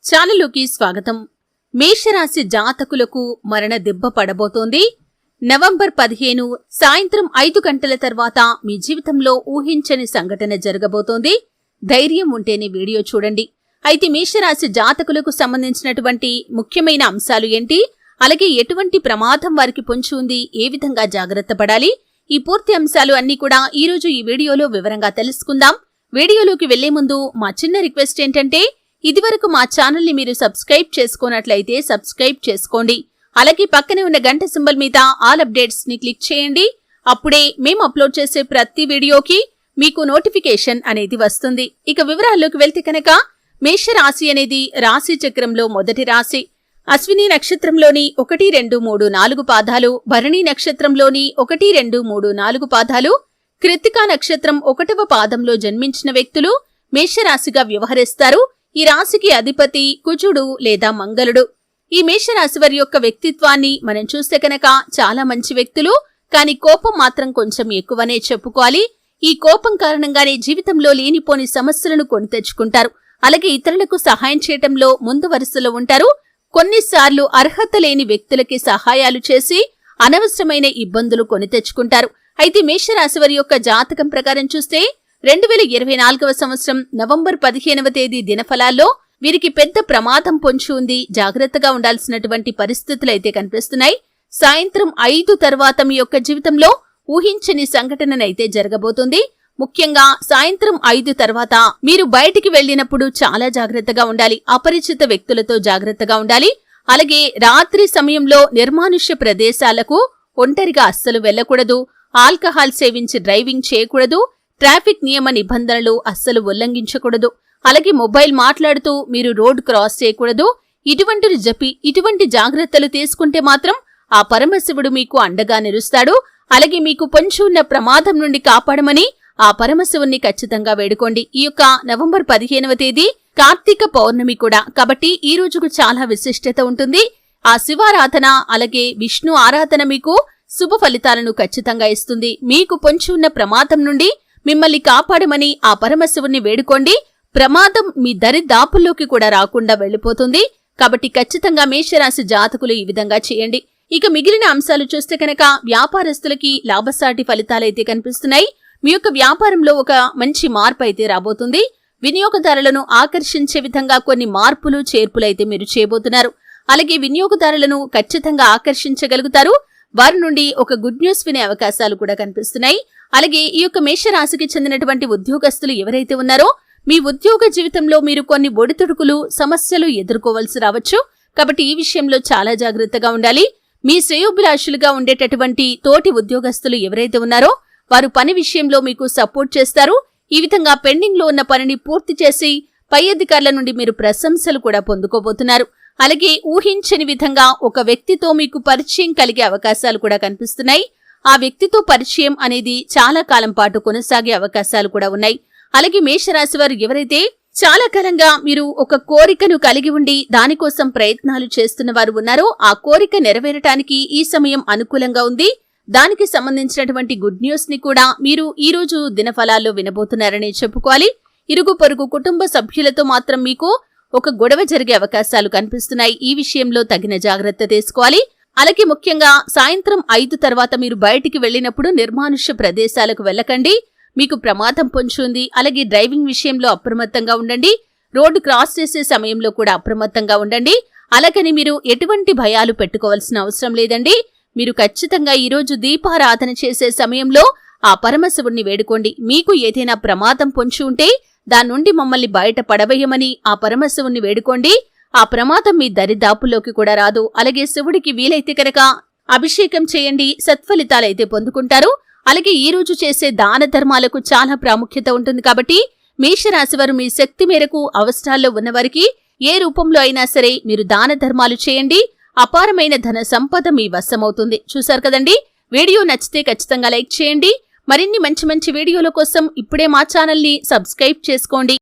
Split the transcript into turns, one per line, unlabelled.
ఛానలుకి స్వాగతం. మేషరాశి జాతకులకు మరణ దెబ్బ పడబోతోంది. నవంబర్ 15 సాయంత్రం 5 గంటల తర్వాత మీ జీవితంలో ఊహించని సంఘటన జరగబోతోంది. ధైర్యం ఉంటేనే వీడియో చూడండి. అయితే మేషరాశి జాతకులకు సంబంధించినటువంటి ముఖ్యమైన అంశాలు ఏంటి, అలాగే ఎటువంటి ప్రమాదం వారికి పొంచి ఉంది, ఏ విధంగా జాగ్రత్త పడాలి, ఈ పూర్తి అంశాలు అన్నీ కూడా ఈరోజు ఈ వీడియోలో వివరంగా తెలుసుకుందాం. వీడియోలోకి వెళ్లే ముందు మా చిన్న రిక్వెస్ట్ ఏంటంటే, ఇదివరకు మా ఛానల్ని మీరు సబ్స్క్రైబ్ చేసుకున్నట్లయితే సబ్స్క్రైబ్ చేసుకోండి. అలాగే పక్కనే ఉన్న గంట సింబల్ మీద ఆల్ అప్డేట్స్ ని క్లిక్ చేయండి. అప్పుడే మేము అప్లోడ్ చేసే ప్రతి వీడియోకి మీకు నోటిఫికేషన్ అనేది వస్తుంది. ఇక వివరాల్లోకి వెళ్తే కనుక, మేషరాశి అనేది రాశి చక్రంలో మొదటి రాశి. అశ్విని నక్షత్రంలోని 1, 2, 3, 4 పాదాలు, భరణి నక్షత్రంలోని 1, 2, 3, 4 పాదాలు, కృత్తికా నక్షత్రం 1వ పాదంలో జన్మించిన వ్యక్తులు మేషరాశిగా వ్యవహరిస్తారు. ఈ రాశికి అధిపతి కుజుడు లేదా మంగళుడు. ఈ మేషరాశి వారి యొక్క వ్యక్తిత్వాన్ని మనం చూస్తే కనుక చాలా మంచి వ్యక్తులు, కానీ కోపం మాత్రం కొంచెం ఎక్కువనే చెప్పుకోవాలి. ఈ కోపం కారణంగానే జీవితంలో లేనిపోని సమస్యలను కొని తెచ్చుకుంటారు. అలాగే ఇతరులకు సహాయం చేయటంలో ముందు వరుసలో ఉంటారు. కొన్నిసార్లు అర్హత లేని వ్యక్తులకి సహాయాలు చేసి అనవసరమైన ఇబ్బందులు కొని తెచ్చుకుంటారు. అయితే మేషరాశి వారి యొక్క జాతకం ప్రకారం చూస్తే 2024వ సంవత్సరం నవంబర్ 15వ తేదీ దినఫలాల్లో వీరికి పెద్ద ప్రమాదం పొంచి ఉంది. జాగ్రత్తగా ఉండాల్సినటువంటి పరిస్థితులైతే కనిపిస్తున్నాయి. సాయంత్రం 5 తర్వాత మీ యొక్క జీవితంలో ఊహించని సంఘటననైతే జరగబోతుంది. ముఖ్యంగా సాయంత్రం 5 తర్వాత మీరు బయటికి వెళ్లినప్పుడు చాలా జాగ్రత్తగా ఉండాలి. అపరిచిత వ్యక్తులతో జాగ్రత్తగా ఉండాలి. అలాగే రాత్రి సమయంలో నిర్మానుష్య ప్రదేశాలకు ఒంటరిగా అస్సలు వెళ్లకూడదు. ఆల్కహాల్ సేవించి డ్రైవింగ్ చేయకూడదు. ట్రాఫిక్ నియమ నిబంధనలు అస్సలు ఉల్లంఘించకూడదు. అలాగే మొబైల్ మాట్లాడుతూ మీరు రోడ్ క్రాస్ చేయకూడదు. ఇటువంటి జాగ్రత్తలు తీసుకుంటే మాత్రం ఆ పరమశివుడు మీకు అండగా నిలుస్తాడు. అలాగే మీకు పొంచి ఉన్న ప్రమాదం నుండి కాపాడమని ఆ పరమశివుణ్ణి ఖచ్చితంగా వేడుకోండి. ఈ యొక్క నవంబర్ 15వ తేదీ కార్తీక పౌర్ణమి కూడా, కాబట్టి ఈ రోజుకు చాలా విశిష్టత ఉంటుంది. ఆ శివారాధన అలాగే విష్ణు ఆరాధన మీకు శుభ ఫలితాలను ఖచ్చితంగా ఇస్తుంది. మీకు పొంచి ఉన్న ప్రమాదం నుండి మిమ్మల్ని కాపాడమని ఆ పరమశివుణ్ణి వేడుకోండి. ప్రమాదం మీ దరిదాపుల్లోకి కూడా రాకుండా వెళ్లిపోతుంది. కాబట్టి ఖచ్చితంగా మేషరాశి జాతకులు ఈ విధంగా చేయండి. ఇక మిగిలిన అంశాలు చూస్తే కనుక, వ్యాపారస్తులకి లాభసాటి ఫలితాలైతే కనిపిస్తున్నాయి. మీ యొక్క వ్యాపారంలో ఒక మంచి మార్పు అయితే రాబోతుంది. వినియోగదారులను ఆకర్షించే విధంగా కొన్ని మార్పులు చేర్పులైతే మీరు చేయబోతున్నారు. అలాగే వినియోగదారులను ఖచ్చితంగా ఆకర్షించగలుగుతారు. వారి నుండి ఒక గుడ్ న్యూస్ వినే అవకాశాలు కూడా కనిపిస్తున్నాయి. అలాగే ఈ యొక్క మేషరాశికి చెందినటువంటి ఉద్యోగస్తులు ఎవరైతే ఉన్నారో, మీ ఉద్యోగ జీవితంలో మీరు కొన్ని ఒడిదుడుకులు సమస్యలు ఎదుర్కోవాల్సి రావచ్చు. కాబట్టి ఈ విషయంలో చాలా జాగ్రత్తగా ఉండాలి. మీ శ్రేయోభిలాషులుగా ఉండేటటువంటి తోటి ఉద్యోగస్తులు ఎవరైతే ఉన్నారో వారు పని విషయంలో మీకు సపోర్ట్ చేస్తారు. ఈ విధంగా పెండింగ్ లో ఉన్న పనిని పూర్తి చేసి పై అధికారుల నుండి మీరు ప్రశంసలు కూడా పొందుకోబోతున్నారు. అలాగే ఊహించని విధంగా ఒక వ్యక్తితో మీకు పరిచయం కలిగే అవకాశాలు కూడా కనిపిస్తున్నాయి. ఆ వ్యక్తితో పరిచయం అనేది చాలా కాలం పాటు కొనసాగే అవకాశాలు కూడా ఉన్నాయి. అలాగే మేషరాశి వారు ఎవరైతే చాలా కాలంగా మీరు ఒక కోరికను కలిగి ఉండి దానికోసం ప్రయత్నాలు చేస్తున్న వారు ఉన్నారో, ఆ కోరిక నెరవేరటానికి ఈ సమయం అనుకూలంగా ఉంది. దానికి సంబంధించినటువంటి గుడ్ న్యూస్ ని కూడా మీరు ఈ రోజు దినఫలాల్లో వినబోతున్నారని చెప్పుకోవాలి. ఇరుగు పొరుగు కుటుంబ సభ్యులతో మాత్రం మీకు ఒక గొడవ జరిగే అవకాశాలు కనిపిస్తున్నాయి. ఈ విషయంలో తగిన జాగ్రత్త తీసుకోవాలి. అలాగే ముఖ్యంగా సాయంత్రం 5 తర్వాత మీరు బయటికి వెళ్లినప్పుడు నిర్మానుష్య ప్రదేశాలకు వెళ్లకండి. మీకు ప్రమాదం పొంచి ఉంది. అలాగే డ్రైవింగ్ విషయంలో అప్రమత్తంగా ఉండండి. రోడ్డు క్రాస్ చేసే సమయంలో కూడా అప్రమత్తంగా ఉండండి. అలాగని మీరు ఎటువంటి భయాలు పెట్టుకోవాల్సిన అవసరం లేదండి. మీరు ఖచ్చితంగా ఈరోజు దీపారాధన చేసే సమయంలో ఆ పరమశివుణ్ణి వేడుకోండి. మీకు ఏదైనా ప్రమాదం పొంచి ఉంటే దాని నుండి మమ్మల్ని బయట పడవేయమని ఆ పరమశివుణ్ణి వేడుకోండి. ఆ ప్రమాదం మీ దరిదాపుల్లోకి కూడా రాదు. అలాగే శివుడికి వీలైతే కనుక అభిషేకం చేయండి. సత్ఫలితాలైతే పొందుకుంటారు. అలాగే ఈ రోజు చేసే దాన ధర్మాలకు చాలా ప్రాముఖ్యత ఉంటుంది. కాబట్టి మేషరాశి వారు మీ శక్తి మేరకు అవసరాల్లో ఉన్నవారికి ఏ రూపంలో అయినా సరే మీరు దాన ధర్మాలు చేయండి. అపారమైన ధన సంపద మీ వశమవుతుంది. చూశారు కదండి. వీడియో నచ్చితే ఖచ్చితంగా లైక్ చేయండి. మరిన్ని మంచి వీడియోల కోసం ఇప్పుడే మా ఛానల్ని సబ్స్క్రైబ్ చేసుకోండి.